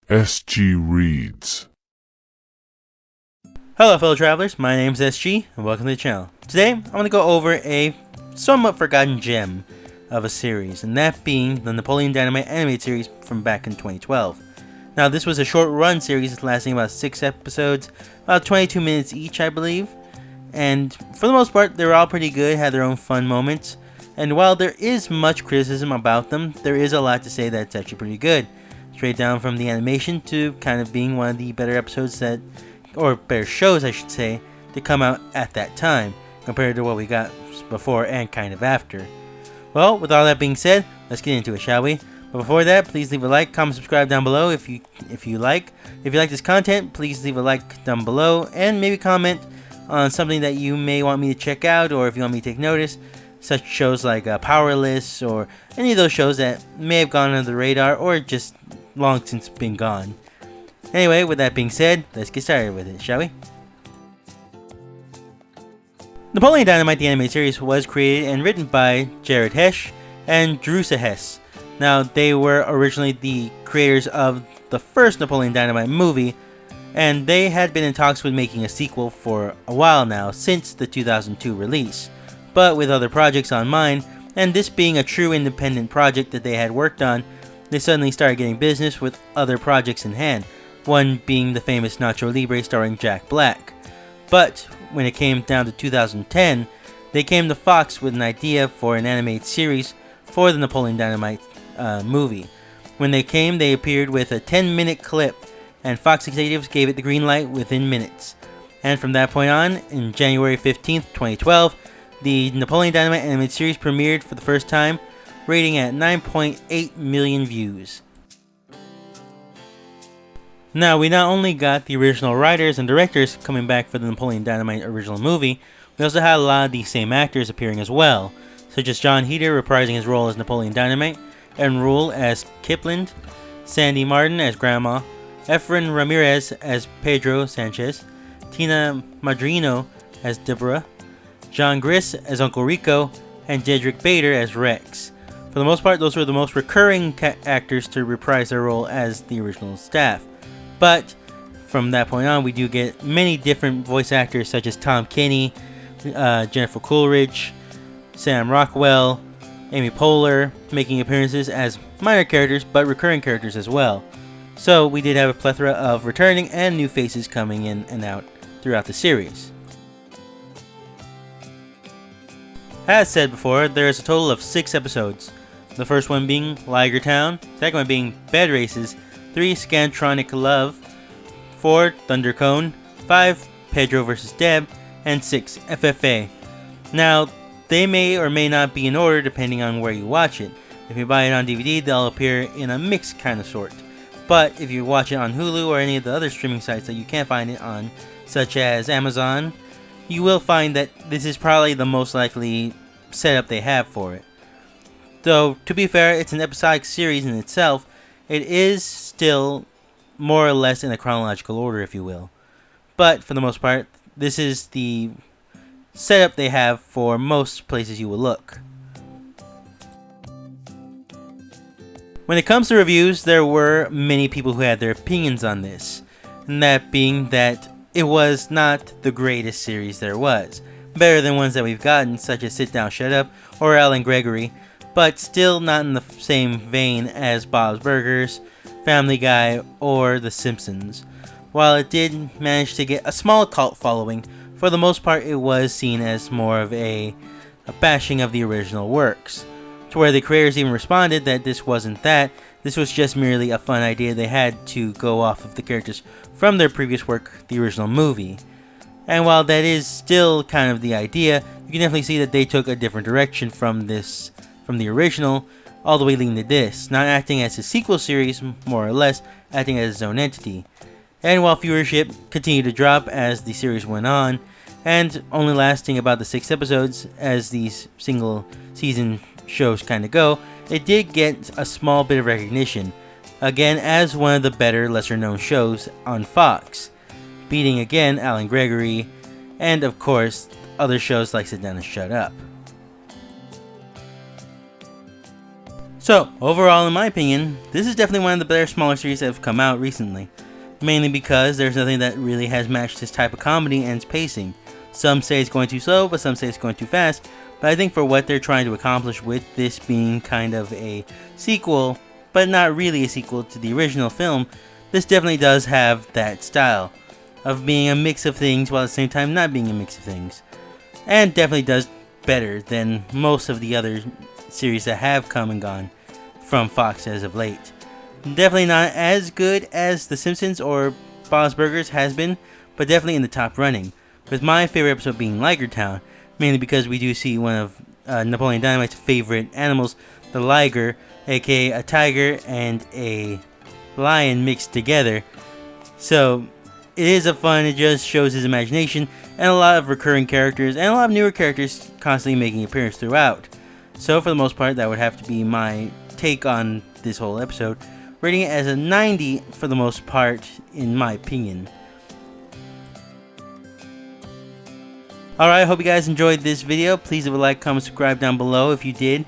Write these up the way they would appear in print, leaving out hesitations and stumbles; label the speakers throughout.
Speaker 1: SG Reads.
Speaker 2: Hello fellow travelers, my name is SG and welcome to the channel. Today I'm going to go over a somewhat forgotten gem of a series, and that being the Napoleon Dynamite animated series from back in 2012. Now this was a short run series lasting about 6 episodes, about 22 minutes each I believe, and for the most part they were all pretty good, had their own fun moments, and while there is much criticism about them, there is a lot to say that's actually pretty good. Straight down from the animation to kind of being one of the better episodes that, or better shows I should say, to come out at that time, compared to what we got before and kind of after. Well, with all that being said, let's get into it, shall we? But before that, please leave a like, comment, subscribe down below if you like. If you like this content, please leave a like down below, and maybe comment on something that you may want me to check out, or if you want me to take notice, such shows like Powerless, or any of those shows that may have gone under the radar, or just long since been gone. Anyway, with that being said, let's get started with it, shall we? Napoleon Dynamite, the animated series, was created and written by Jared Hesh and Drusa Hess. Now, they were originally the creators of the first Napoleon Dynamite movie, and they had been in talks with making a sequel for a while now, since the 2002 release. But with other projects on mind, and this being a true independent project that they had worked on, they suddenly started getting business with other projects in hand, one being the famous Nacho Libre starring Jack Black. But when it came down to 2010, they came to Fox with an idea for an animated series for the Napoleon Dynamite movie. When they came, they appeared with a 10-minute clip, and Fox executives gave it the green light within minutes. And from that point on, in January 15th, 2012, the Napoleon Dynamite animated series premiered for the first time, rating at 9.8 million views. Now, we not only got the original writers and directors coming back for the Napoleon Dynamite original movie, we also had a lot of the same actors appearing as well, such as John Heder reprising his role as Napoleon Dynamite, Aaron Rule as Kipland, Sandy Martin as Grandma, Efren Ramirez as Pedro Sanchez, Tina Madrino as Deborah, John Griss as Uncle Rico, and Jedrick Bader as Rex. For the most part, those were the most recurring actors to reprise their role as the original staff. But from that point on, we do get many different voice actors such as Tom Kenny, Jennifer Coolidge, Sam Rockwell, Amy Poehler, making appearances as minor characters but recurring characters as well. So we did have a plethora of returning and new faces coming in and out throughout the series. As said before, there is a total of 6 episodes. The first one being Liger Town, second one being Bed Races, 3 Scantronic Love, 4 Thunder Cone, 5 Pedro vs. Deb, and 6 FFA. Now, they may or may not be in order depending on where you watch it. If you buy it on DVD, they'll appear in a mixed kind of sort. But if you watch it on Hulu or any of the other streaming sites that you can't find it on, such as Amazon, you will find that this is probably the most likely setup they have for it. Though, to be fair, it's an episodic series in itself, it is still more or less in a chronological order, if you will. But, for the most part, this is the setup they have for most places you will look. When it comes to reviews, there were many people who had their opinions on this, and that being that it was not the greatest series there was. Better than ones that we've gotten, such as Sit Down Shut Up or Alan Gregory, but still not in the same vein as Bob's Burgers, Family Guy, or The Simpsons. While it did manage to get a small cult following, for the most part it was seen as more of a bashing of the original works, to where the creators even responded that this wasn't that, this was just merely a fun idea they had to go off of the characters from their previous work, the original movie. And while that is still kind of the idea, you can definitely see that they took a different direction from the original, all the way leading to this, not acting as a sequel series, more or less, acting as its own entity. And while viewership continued to drop as the series went on, and only lasting about the 6 episodes as these single season shows kind of go, it did get a small bit of recognition, again as one of the better, lesser known shows on Fox, beating again Alan Gregory, and of course other shows like Sit Down and Shut Up. So, overall, in my opinion, this is definitely one of the better smaller series that have come out recently. Mainly because there's nothing that really has matched this type of comedy and its pacing. Some say it's going too slow, but some say it's going too fast. But I think for what they're trying to accomplish with this being kind of a sequel, but not really a sequel to the original film, this definitely does have that style of being a mix of things while at the same time not being a mix of things. And definitely does better than most of the other series that have come and gone from Fox as of late. Definitely not as good as The Simpsons or Bob's Burgers has been, but definitely in the top running. With my favorite episode being Liger Town, mainly because we do see one of Napoleon Dynamite's favorite animals, the liger, aka a tiger and a lion mixed together. So it is a fun, it just shows his imagination, and a lot of recurring characters, and a lot of newer characters constantly making appearance throughout. So for the most part, that would have to be my take on this whole episode, rating it as a 90 for the most part, in my opinion. Alright, I hope you guys enjoyed this video. Please leave a like, comment, subscribe down below if you did.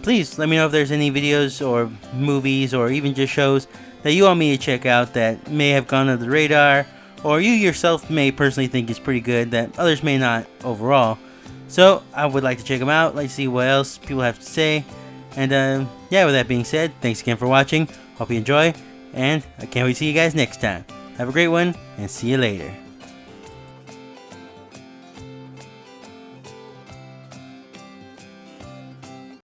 Speaker 2: Please let me know if there's any videos or movies or even just shows that you want me to check out that may have gone under the radar, or you yourself may personally think is pretty good that others may not overall. So I would like to check them out, like to see what else people have to say. And yeah, with that being said, thanks again for watching. Hope you enjoy, and I can't wait to see you guys next time. Have a great one, and see you later.